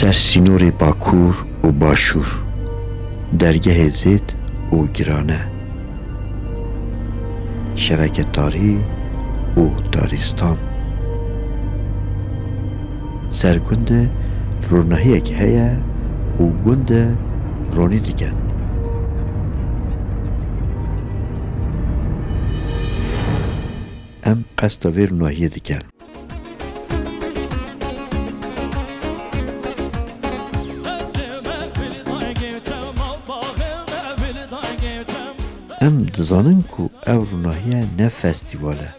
سرسینور باکور و باشور، درگه زید و گرانه، شبکه تاری و تاریستان، سرگنده رونهی یک هیه و گنده رونی دیگن. ام قصد ویر رونهی دیگن. ام دزانن کو او رونهی نه فستیواله،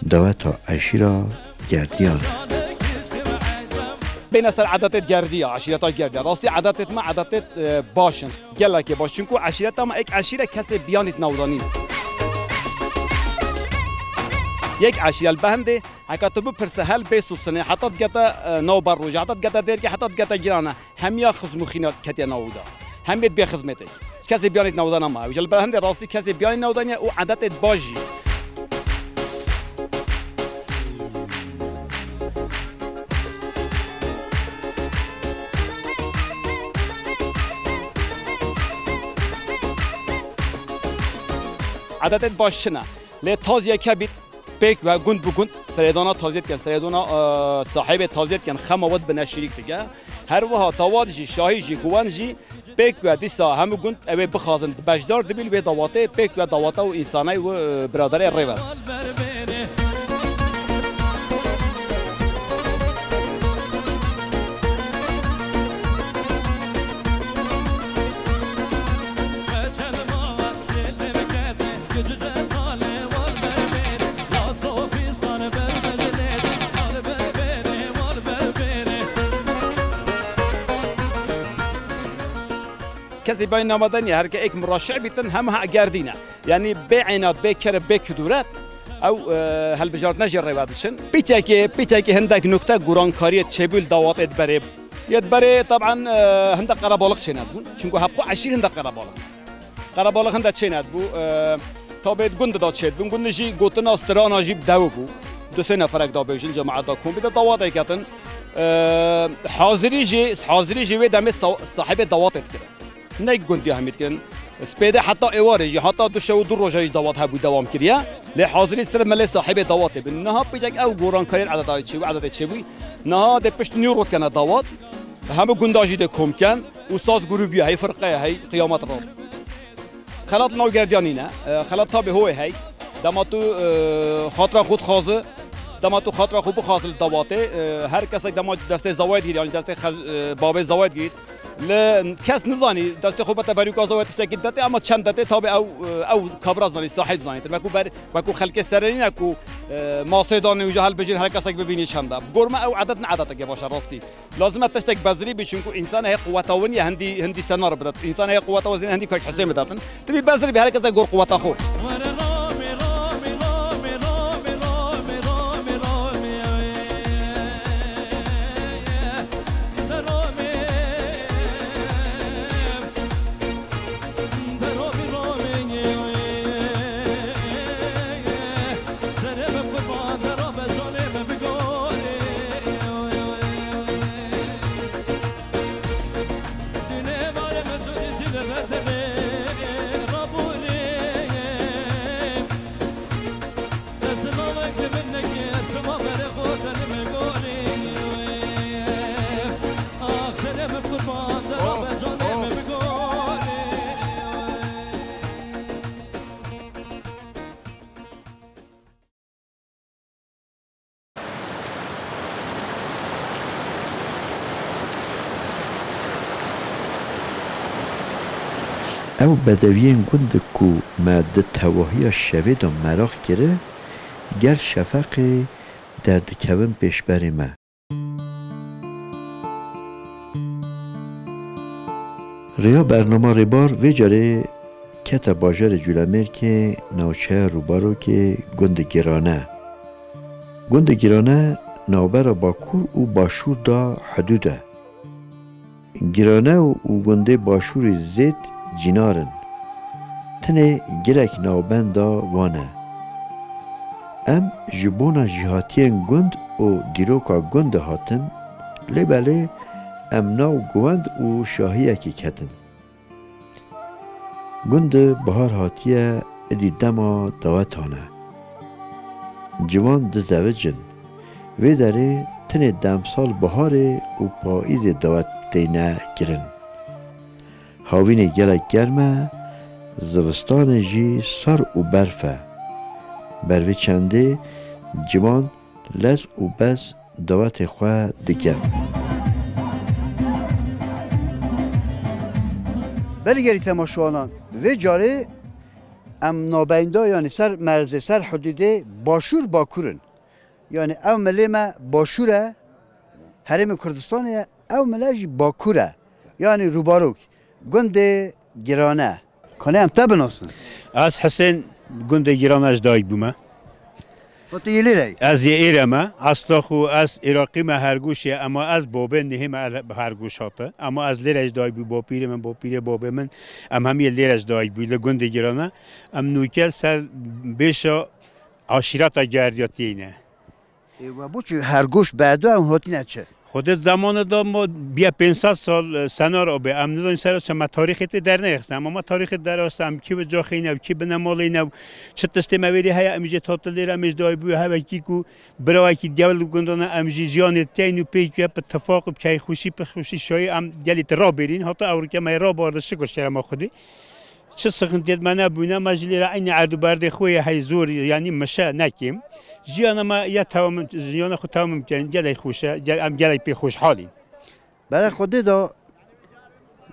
دعوت عشیره گردیان. بین سر عادت گردیا، عشیرت گردیا. راستی عادت ما عادت باشن. گله که باشن کو عشیرت ما یک عشیره کسی بیانیت نودانی. یک عشیره بنده حکایت بو پرسهل بیسوسنه حتی گتا نو بروج حتی گتا درگی حتی گتا گرانه همیا خزمخینات کتی نودا همیت به خدمته کسی بیانیت نودانه ما وجل بنده راستی کسی بیان نودانی او عادت باجی. عادت باشنه لی تازیه که بیت بیک و گند بگند سریدانا تازیت کن سریدانا صاحب تازیت کن خماوت بنشریک دیگه هر وها توادجی شاهیجی گوانجی بیک و دیسا همه گند اوی بخوازن بجدار دبیل و دواته بیک و دواته و انسانی و برادری ریوه. کسی باید نامدنی هر که یک مراشع بیتن همه گردینه یعنی بعینات بکر بکدورت او هل بجارت نجر روادشن پیچه که هندک نکته گورانکاری چبیل دوات بره طبعا هندک قرابالق چند بون چونکه حقو عشیر هندک قرابالق هندک چند بو تا بید گند داد چند بون گندشی گوتن استران جیب دو بو دو سه نفرک دا بیشل جماعت دا کن بیده دوات ایکتن حاضری جی و دم صاحب دوات کرد نه گندی همید کن سپیده حتی ایوارجی حتی دو شو دو روزای دوات هبود دوام کردیا لی حاضری سر مل صاحب دوات بین نه پیچک او گوران کاری عدد چی بی نه ده پشت نیرو کنه دوات همه گنداجی ده کم کن استاد گروهی هی فرقه هی قیامت را خلاط نو گردیانی نه خلاط تابع هوی هی دماتو خاطر خود خازه دماتو خاطر خوب خاطر دواته هر کس دمات دسته زواید گیری یعنی دسته باب زواید گیری ل کس نزانی دست خوبت بریک آزاد تشکیل داده اما چند داده تابع او کبر زنی صاحب زنی وکو خلق سرنی اكو ماسدان وجهال بجین هر کسی ببینی چنده گرمه او عدد نه عدد که باشه راستی لازم تشتک بذری بشین کو انسان هی قوتاونی هندی سنار بدت انسان هی قوت وزن هندی که حسین بداتن تبی بذری به هر کسی گر قوت خو او بدویین گند کو ماده تواهی شوید و مراخ گره گر شفق درد کون پیش بری ما ریا برنامه ریبار ویجاره کتا باجر جولمیر که نوچه روبارو که گند گرانه نوبر باکور و باشور دا حدوده گرانه و گنده باشور زید جنارن تنه گرک نوبند دا وانه ام جبونا جهاتین گند و دیروکا گند هاتن لی بله امنا و گوند و شاهی اکی کتن گند بهار هاتیه ادی دما دواتانه جوان دزوجن وی داره تن دمسال بهاره و پاییز دوات دینه گرن هاوین گلک گرمه زوستان جی سر و برفه بروی چنده جوان لز و بز دوات خواه دکن بلگری تماشوانان و جاره ام نابینده یعنی سر مرز سر حدوده باشور باکورن یعنی او ملی ما باشوره حرم کردستانه او ملی باکوره یعنی روباروک گند گرانه کنه هم تبناسن از حسین گند گرانش دایگ بومه و تو یلی رای از یه ایرمه اصلا خو از عراقی ما هرگوشیه اما از بابه نهم هرگوش هاته اما از لیرش دایگ بو با پیر من با پیر بابه من هم یه لیرش دایگ بو لگند گرانه ام نوکل سر بیشا عشیرت گردیاتینه و بو چی هر گوش بعدو هم هاتی نچه خودت زمان دا ما بیا 500 سال سنار آبه ام ندان سر است ما تاریخی در نخستم اما تاریخ در استم کی به جا خینه کی به نمالی نو چه تسته موری های امیجه تاتلی را امیج دای بو ها کی کو برای کی دول گندانه امیجی جان تینو پیک به اتفاق کی خوشی به خوشی شای ام گلی ترا برین حتی اورکه ما را باردش گشتر ما خودی چه سخنتیت من ابونا مجلی را این عدو برد خوی های زور یعنی مشه نکیم جیان ما یا تمام جیان خود تمام کن گلی خوشه ام گلی پی خوش حالی برای خودی دا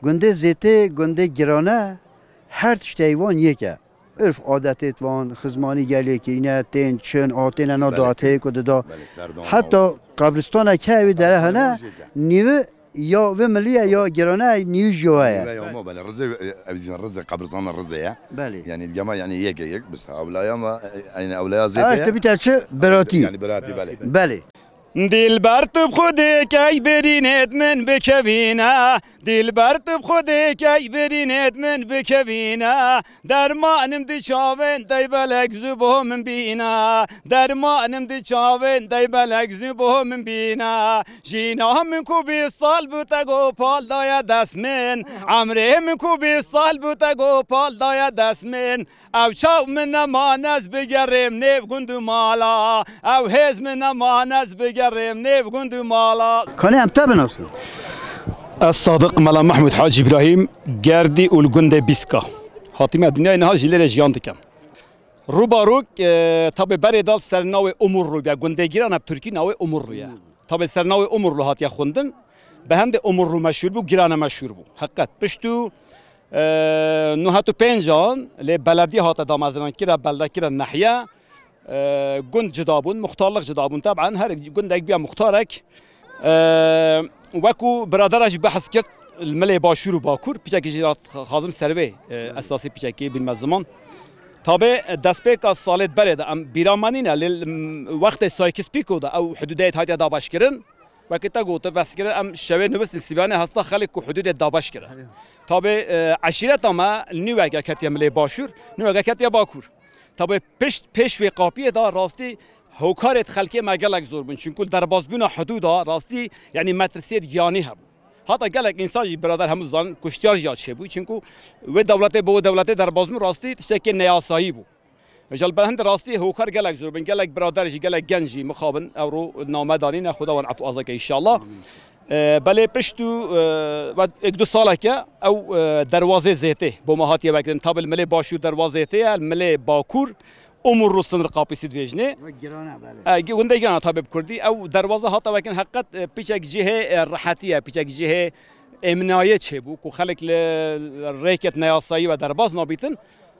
گنده زیته گنده گرانه هر تشتیوان یکه عرف عادتت وان خزمانی گلی که اینه تین چن آتین انا داته کده دا حتی قبرستان که وی داره هنه نیوه یا و ملیه یا گرانه نیوش جواه لا ما بله رزق رزق قبرستان الرزق بله يعني الجماعة يعني يك بس اولايا ما يعني اولايا زيت تبي چه براتی يعني براتي بله بله دل بر تو خودی که برینت من بکوینه دل بر تو خودی که برینت من بکوینه درمانم دی چاون دی بلک زبو من بینه درمانم دی چاون دی بلک زبو من بینه جینا من کو 20 سال بوده گو پال دایا دست من عمره من کو 20 سال بوده گو پال دایا دست من او چاو من نمانز بگرم نیو گندو مالا او هز من نمانز بگرم نیو گندو مالا کنه هم تبناسن الصادق ملا محمود حاج ابراهیم گردی اولگند بیسکا حاتم دنیا اینها جیلر جیان دکم روباروک تابه بری دال سرناو امور رو بیا گنده گیران اب ترکی ناو امور رو یا تابه سرناو امور رو هاتیا خوندن به هند امور رو مشهور بو گیران مشهور بو حقیقت پشتو نو هاتو پنجان لی بلدی هات دامازران کیرا بلده کیرا نحیه گند جدابون مختارلق جدابون طبعا هر گندک بیا مختارک وكو برادراج بحث كرت الملي باشور وباكور بيجاكي جيرات خازم سروي اساسي بيجاكي بالمزمان طابع دسبيك الصالات برد ام بيرامانينا للوقت سايكس بيكو دا او حدودات هاتي داباش كرن وقتا قوت بس كرن ام شوي نبس نسيبانه هستا خلق حدود داباش كرن طابع عشيرة ما نيوغا كاتيا ملي باشور نيوغا كاتيا باكور طابع پیش و قاپیه دا راستی هوکارت خلکی ما گلک زور بون چون کل در بازبون حدود راستی یعنی مدرسه گیانی هم حتی گلک انسان برادر همون زن کشتیار جات شه بود چون کو و دولت با دولت در بازبون راستی تشکی نیاسایی بود جل بلند راستی هوکار گلک زور بون گلک برادرش گلک گنجی مخابن او رو نامدارین خداوند عفو ازک ان شاء الله بله پشتو و یک دو ساله که او دروازه زیته با ماهاتی بکرن تابل ملی باشو دروازه زیته ملی باکور امور رو سنر قاپیسی دویجنه گرانه بله گنده گرانه تابب کردی او دروازه هاتا وکن حقیقت پیچک جهه راحتیه پیچک جهه امنایه چه بو کو خلق ریکت نیاسایی و درباز نابیتن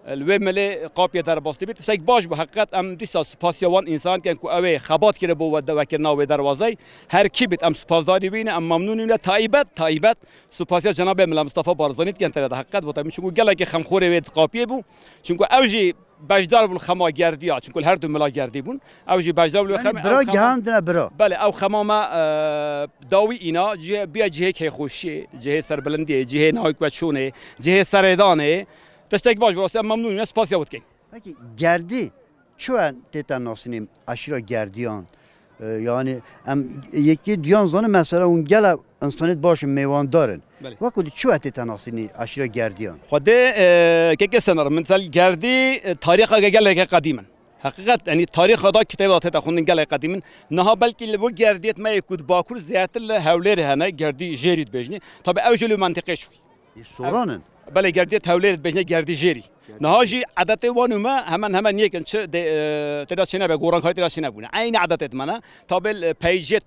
الوی ملی قاپیه درباستی بیت سگ باش به حقیقت ام دیسا سپاسیوان انسان کن کو اوی خبات کرده بو و وکرنا و دروازه هر کی بیت ام سپاسداری بینه ام ممنونیم تایبت سپاسیا جناب ملا مصطفی بارزانی کن تر حقیقت بوده چون گله که خمخوره و قاپیه بو چون کو اوجی بجدار بول خما گردیا چون کل هر دو ملا گردی بون اوجی بجدار بول خما برا گهاند نه برا بله او خمامه داوی اینا بیا جهه که خوشی جهه سربلندی جهه نهایت بچونه جهه سردانه تشتک باش واسه ممنونیم سپاس یاد کن پکی گردی چون تیتا ناسنیم اشرا گردیان yani em yeki diyan zanı mesela un gele insanet baş mevan darın. بله. Vakit çu eti tenasini aşırı gerdiyan. خدي كيك سنر مثل جردي تاريخ قال لك قديما حقيقة يعني تاريخ هذا كتابات تأخذ قال لك قديما نها بلكي اللي بو جرديت ما يكود باكور زيادة الهولير هنا جردي جيريد بيجني طبعا أوجه منطقة شوي Soranın. بله جرديت هولير بيجني جردي جيري نهاجي عادات وانوما همان يكن شو تدا شنا بقوران خاطر شنا بونه عين عادات منا طابل پیجت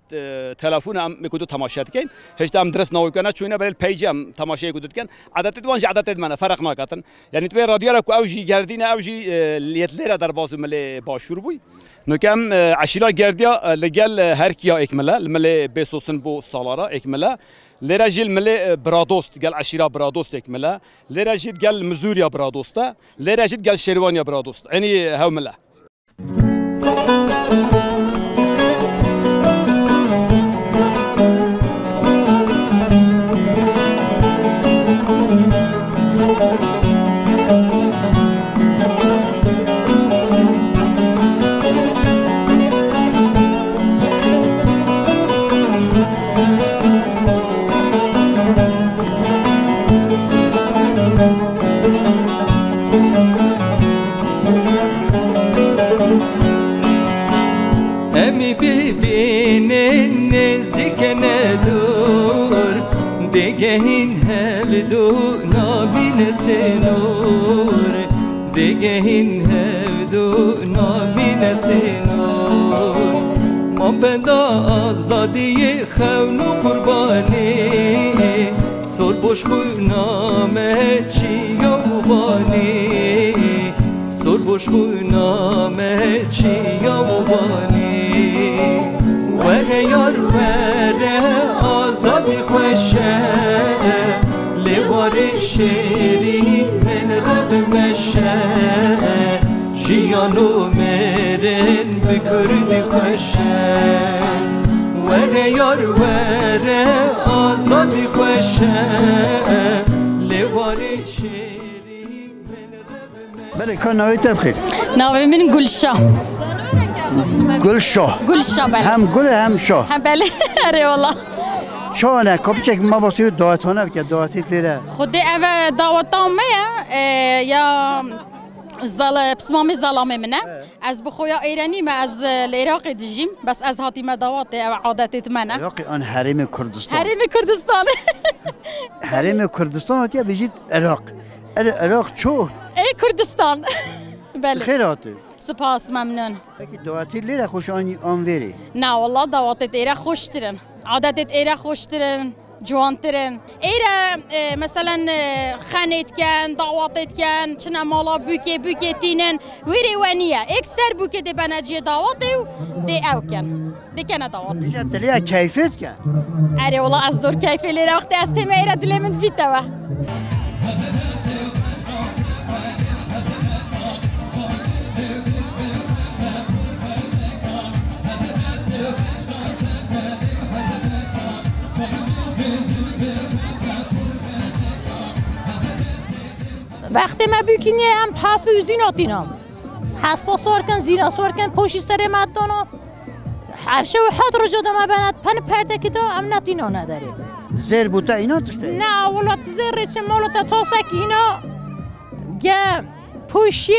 تلفون هم میکدو تماشا کن هشت هم درس نوی کنه چونه بله پیج هم تماشا کدود کن عادات وانج عادات منا فرق نکاتن یعنی تو رادیو را کو اوجی گردین اوجی لیت لرا در بازو مل باشور بوی نکم عشیرا گردیا لگل هر کیا اکمله مل بسوسن بو سالارا اکمله لراجل ملء برادوست قال عشيرة برادوست يكملها لراجل قال مزوريا برادوستا لراجل قال شيروانيا برادوست يعني هاو ملا Emi bibinin nezikene dur Degehin hevdu nabine senur Degehin hevdu nabine senur Mabeda azadiye xevnu kurbani Sor boş xuname çiyo bani Sor boş xuname çiyo bani وره یار وره آزادی خوشه لبار شیرین من رب مشه جیانو مرن بکردی خوشه وره یار وره آزادی خوشه لبار شیرین من رب مشه بله کار نوی تبخیر. ناوی من گلشا Gülşah. گلشا بله Hem gül hem şah. هم بله اره والله Çane kapı çek ma basıyor dağıtana bir dağıtıklara. خودی اوه دعوتامه یا زال بسمامی زلامه منه از بخویا ایرانی ما از العراق دجیم بس از هاتیمه دعوت عادتت منه Yok an Harem Kürdistan. حریم کردستان Harem Kürdistan hatiye bijit Irak. Irak çok. ای کردستان بله Khairatı. سپاس ممنون Peki dağıtıklara hoş an veri. نه والله دعوتت ایره خوشترن عادتت ایره خوشترن جوانترن ایره مثلا خانیت کن دعوتت کن چنا مالا بوکه تینن ویری ونیه اکثر بوکه دی بنجی دعوتی و دی او کن دی کنه دعوت Bijat diliye keyfet ki. اره والله از دور کیفیلی را وقتی از تیمه ایره دلمند فیتوه وقتی ما بکنیم هم حسب زیناتینم حسب سوار زینا سوار پوشی سر مدانا حفشه و حد رو جدا ما بند پن پرده که دا هم نتینا نداره Zer buta inan işte. نه ولات زر چه مولات تاسک اینا گه پوشی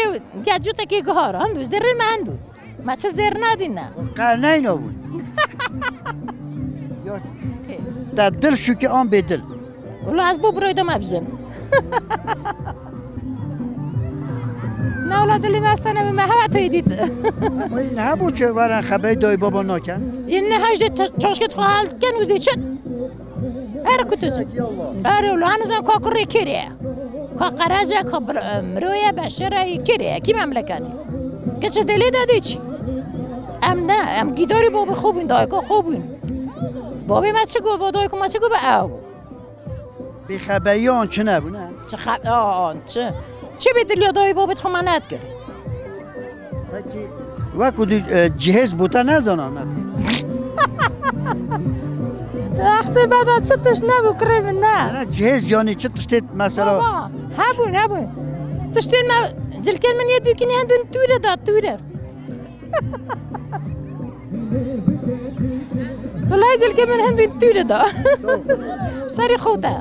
گه جوتا که گهار هم بود زر من بود ما چه زر ندین نه Qarna ina bu. Ya da dil şu ki an bedil. ولی از بو برویده مبزن نه ولی دلی مستنه به محوه توی دید Ama ne bu ki varan xəbəy dayı baba nakan? این نه هجده چاشکت خواهد کن و دیچن اره کتوزی اره ولی هنوزان کاکره کریه کاقرازه مرویه بشره کریه کی مملکتی که چه دلی دادی چی؟ ام نه ام گیداری بابا خوبین دایکا خوبین بابی ما چه گو با دایکا ما چه گو با او Bi xəbəyan çi nə bu nə? چه خب آن چه به دلی دایی بابت خو من ند کرد Peki vaku cihez buta ne zanan? وقتی بعد چه تش نبو کریم نه Ne cihez yani çi tiştet mesela بابا هبون تشتین ما جلکن من یه بیکنی هندون توره داد توره اجل که من هم بین توره دا سری خوته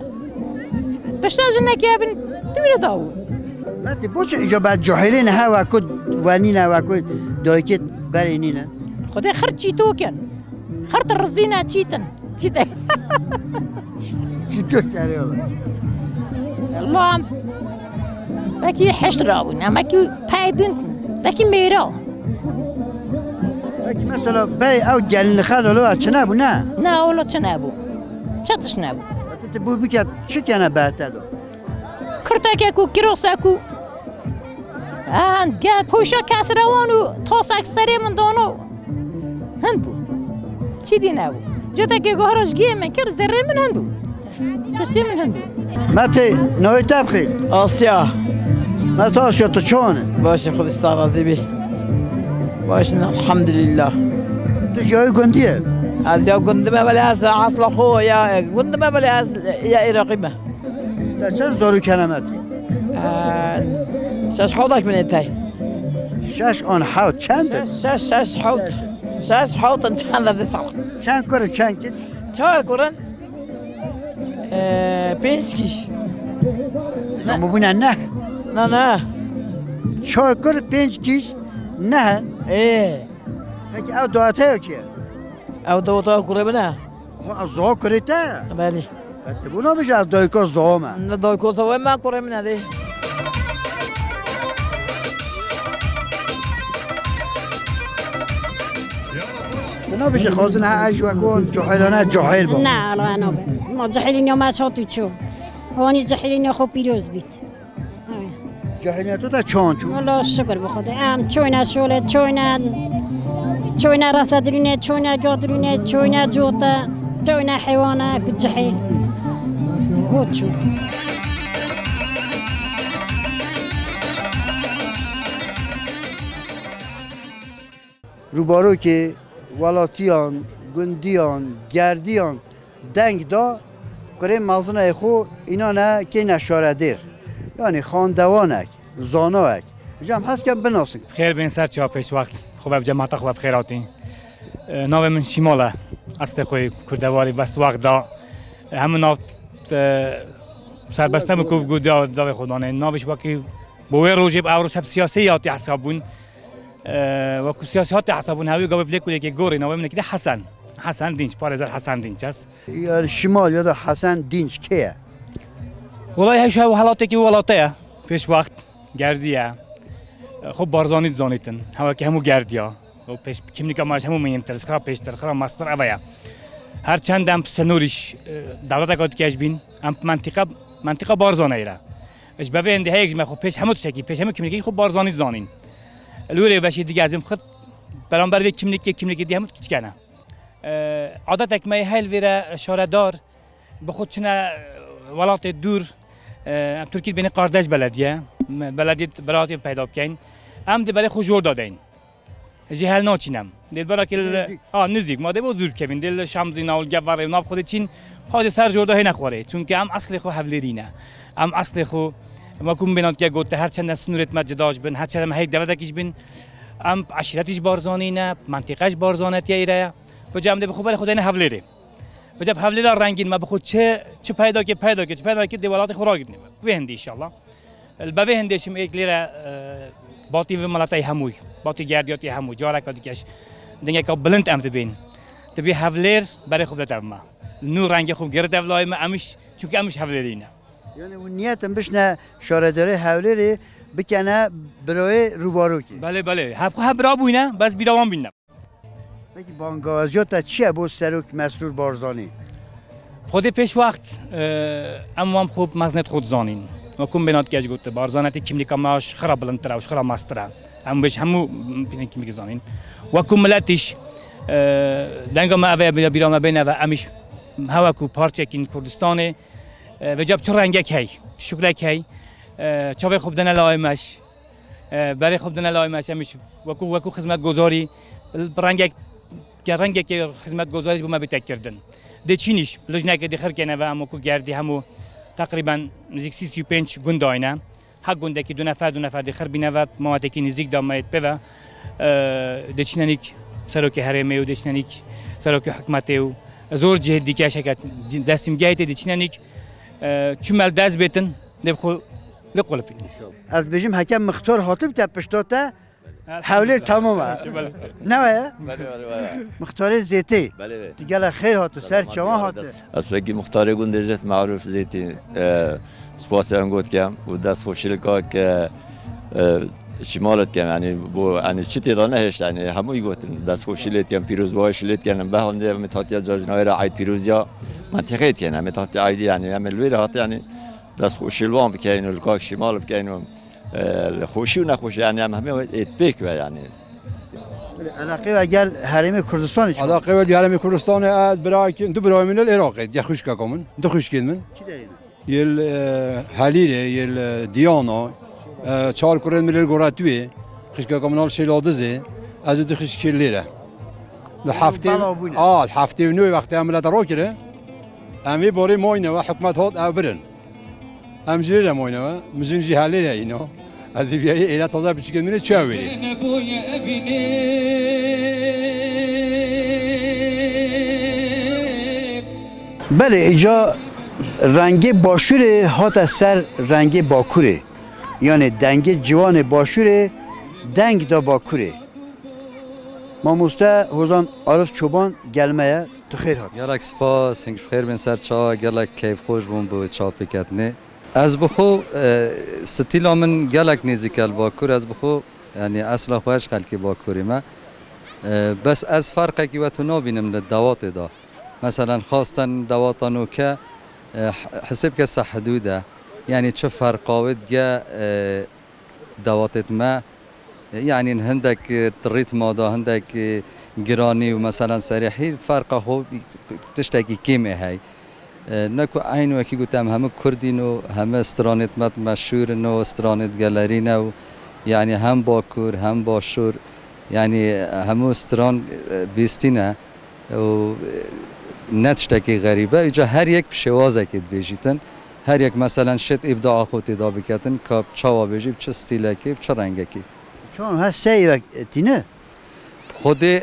بشتاج نکی بین توره دا و متی بوش اینجا بعد جاهلین ها و کد ونین و کد دایکت برینینه خدا خرد چی تو کن خرد رزینه چیتن چیتن چی تو کاری الله ماكي حشرة ماكي بايبنت ماكي ميرا ماكي مثلا باي او جالين خالو لو تشنابو نا ولا تشنابو شطش نابو تبو بك شو كان بعتادو كرتاكو كيروساكو قاعد بوشا كاسروانو توساك سري من دونو هنبو چی دیناو جوتا که گهرش گیه من کر زره من هنبو تشتی من هنبو متى نوي تبخي آسیا ما تاشو تو چونه باشه خود استراضی بی باشه الحمد لله تو جای گندیه از یا گندمه ولی از اصل خو یا گندمه ولی از یا عراقیمه در چند زارو کلمتی شش حوضك من انتهي شش آن حوض چند شش حوض شش حوض انت هذا دفع چند کره چند کیش چهار کرن پنج کیش مبونه نه نه چهار کره پنج کیش نه پکی او دواته کیه او دواته کره بنا از زها کره تا بله اتبونا میشه از دایکا زها من نه دایکا زها من کره من ده نه بشه خواستن ها اجوا کن جاهلانه جاهل با نه الان نه ما جاهلین یا ماشاتو چو وانی جاهلین یا خو پیروز بیت جاهلیت تو تا چون چون والله شکر به خدا ام چوینا شوله چوینا راسدرینه چوینا گادرینه چوینا جوتا چوینا حیوانه کو جاهل هوچو روبارو که ولاتیان گندیان گردیان دنگ دا کره مازنه خو اینا نه که نشاره دیر یعنی خاندوانک زانوک جام هست کم بناسن خیر بین سر چا پیش وقت خوب جماعت خوب خیراتی نام من شیماله است خوی کردواری وست وقت دا همون ناف سربسته مکوب گودا دا خودانه ناوش وکی بوی روجب او شب سیاسیاتی حسابون و سیاسات حسابون هاوی قبل بلیکولی که گوری نوام نکده حسن دینچ پارزر حسن دینچ است یا شمال یا حسن دینچ کیه والله هیچ حالاتی که ولاته پیش وقت گردیه خوب بارزانیت زانیتن هوا که همو گردیا و پیش کمی که ماش همو میمترس خراب پیشتر خراب ماستر اویا هر چند هم سنوریش دولت کات کیش بین هم منطقه بارزانه ایره اش ببین ده هیچ ما خوب پیش همو تشکی پیش همو کمی که خوب بارزانیت زانین لوری وشی دیگه ازم خود برام برای کیملیکی دیگه هم کچکنه عادت اکمه هیل ویره اشاره دار به خود چنه ولات دور ترکیه بین قاردش بلدیه براتی پیدا بکن هم دی برای خود جور دادین جهل ناچینم دل برای که نزدیک ما دیو دور کبین دل شمزی ناول جواره ناب خود چین پاج سر جور داهی نخوره چون که هم اصل خو حولرینه هم اصل خو ما کم بینات که گفته هر چند سنورت مجداش بن هر چند هیچ دولتکیش بن ام عشیرتیش بارزانینه منطقهش بارزانتی ایره و جمع به خوبه خود این حولره و جب حولره رنگین ما بخود چه پیدا که دیوالات خوراک نیم وهندی ان شاء الله البته هندیشم یک لیره باتی و ملاتای هموی باتی گردیاتی هموی جارکاتی کش دیگه که بلند ام تبی حولر برای خوب دتم ما نور رنگ خوب گرد اولای ما امش چون که امش حولرینه یعنی اون نیتم بشنه شارداره حولری بکنه برای روبارو کی بله هب را بوینه بس بیروان بینم بگی بانگازیات چیه با سروک مسرور بارزانی خود پیش وقت هم خوب مزنت خود زانین و کم بینات کش گفته بارزانتی کیملیکا ماش خراب بلندتره و خراب ماستره هم بهش همو کیملیک زانین و کم ملتش دنگا ما اوه بیرام بینه و امیش هوا کو پارچه کین کردستانه و جب چه رنگک هی شکلک هی چاوی خوب دن لایمش برای خوب دن لایمش همیش وکو خدمت گذاری رنگک که خدمت گذاریش با ما بیت کردن دچینیش لجنه که دخر کنه و همو کو گردی همو تقریبا نزدیک 35 گند آینه حق گنده که دو نفر دخر بینه و مواد که نزدیک دامایت به دچینیک سروک حرمه و دچینیک سروک حکمته و زور جهدی که شکت دستیم گیت دی چنانیک چمل دست بیتن نبخو لقلبین. از بچم حکم مختار هاتب تپشتاته حوله تمامه. نه مختار زیتی. دیگه خیر هات سر چما هات. از وقتی مختار گنده زیت معروف زیتی سپاس انگوت کم و دست خوشیل که شمالت کم یعنی بو یعنی چی تیرانه هست یعنی هموی گوتن دست خوشیلت کم پیروز باهاشیلت کنم به هنده متحتی از جنای را عید پیروزیا منطقه کنه متحتی عیدی یعنی هم الویره هات یعنی دست خوشیلوان بکنن و لکاک شمال بکنن و خوشی و نخوشی یعنی هم همه اتبیک و یعنی علاقه و اگر حرم کردستان چون علاقه و حرم کردستان از برای دو برای من العراق یا خوش که کامن دو خوش کن من کی دارین یل حلیله یل دیانا چهار کرد میل گوراتوی خوش که کامنال شیلادزه از دو خوش کلیره هفته نوی وقتی عملیات را کرده امی باری ماینه و حکمت هات برن امجری ماینه و مزنجی حلیله اینا از بیایی اینا تازه بچه منه چه ویری بله اینجا رنگ باشوره هات از سر رنگ باکوره یعنی دنگ جوان باشوره دنگ دا باکوره ما مسته حوزان عارف چوبان گلمه تو خیر هات گلک سپاس هنگش خیر بین سر چا گلک کیف خوش بون بو چا پیکتنه از بخو ستیلا من گلک نیزیکل باکور از بخو یعنی اصلا خوش خلکی باکوری ما بس از فرقی که تو نبینم لدوات دا مثلا خواستن دواتانو که حسب که حدوده یعنی چه فرقاوت جا دواتت ما يعني هندك طريت موضة هندك جراني ومثلا سريحي فرق هو تشتكي كيمة هاي نكو عين وكي قلت هم كردينو هم استرانت مت مشهور نو استرانت جالرينا يعني هم باكور هم باشور يعني هم استران بيستينا و نتشتكي غريبة إجا هر يك بشوازة كده بيجيتن هر يك مثلا شت إبداع خودی دا بکتن که چاوا بيجي بچه ستیلکی بچه رنگکی چون ها سعی تینه خودی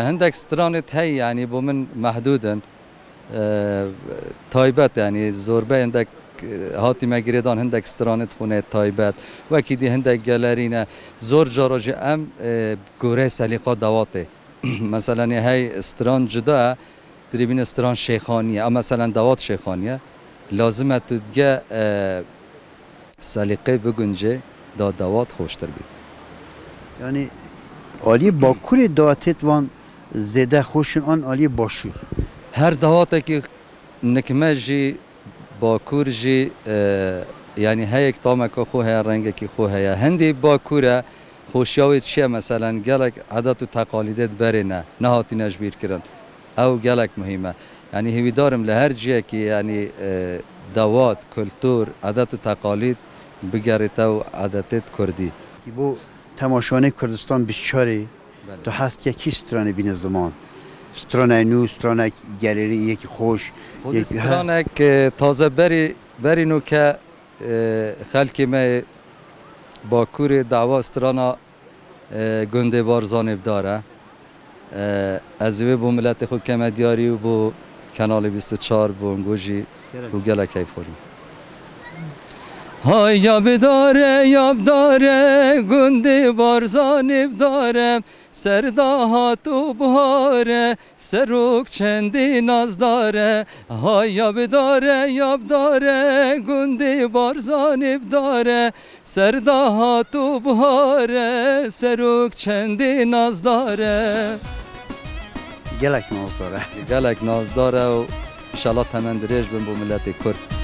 هندک استرانت هی یعنی با من محدودن تایبت یعنی زوربه هندک هاتی مگریدان هندک استرانت خونه تایبت و کی دی هندک گالرینه زور جاراج ام گوره سلیقه دواته مثلا هی استران جدا تريبين استران شيخانية أو مثلا دوات شيخانية لازم تدقى سلیقه بگنجه دا دوات خوشتر بید یعنی عالی باکور دواتت وان زده خوشن آن عالی باشور هر دواته که نکمه جی باکور جی یعنی ها یک تامک خو ها رنگ کی خو ها هندی باکوره خوشیاوی چیه مثلا گلک عادت و تقالیدت برینه نهاتی نجبیر کردن او گلک مهمه یعنی هوی دارم لهر جیه که یعنی دوات کلتور عادت و تقالید بگریته و عادتت کردی بو تماشانه کردستان بیشتری تو هست که کی سترانه بین زمان سترانه نو سترانه گالری یکی خوش یکی سترانه که تازه بری نو که خلکی ما باکور دعوا سترانه گنده بارزانب داره از وی بو ملت خود کمدیاری و بو کانال 24 بو انگوژی بو گله کیف خورم های یاب داره گنده بارزانب داره سرداهات و بهاره سروک چندی ناز داره های یاب داره گنده بارزانب داره سرداهات و بهاره سروک چندی ناز داره گلک ناز داره و انشالله تمندریش بن بو ملت کرد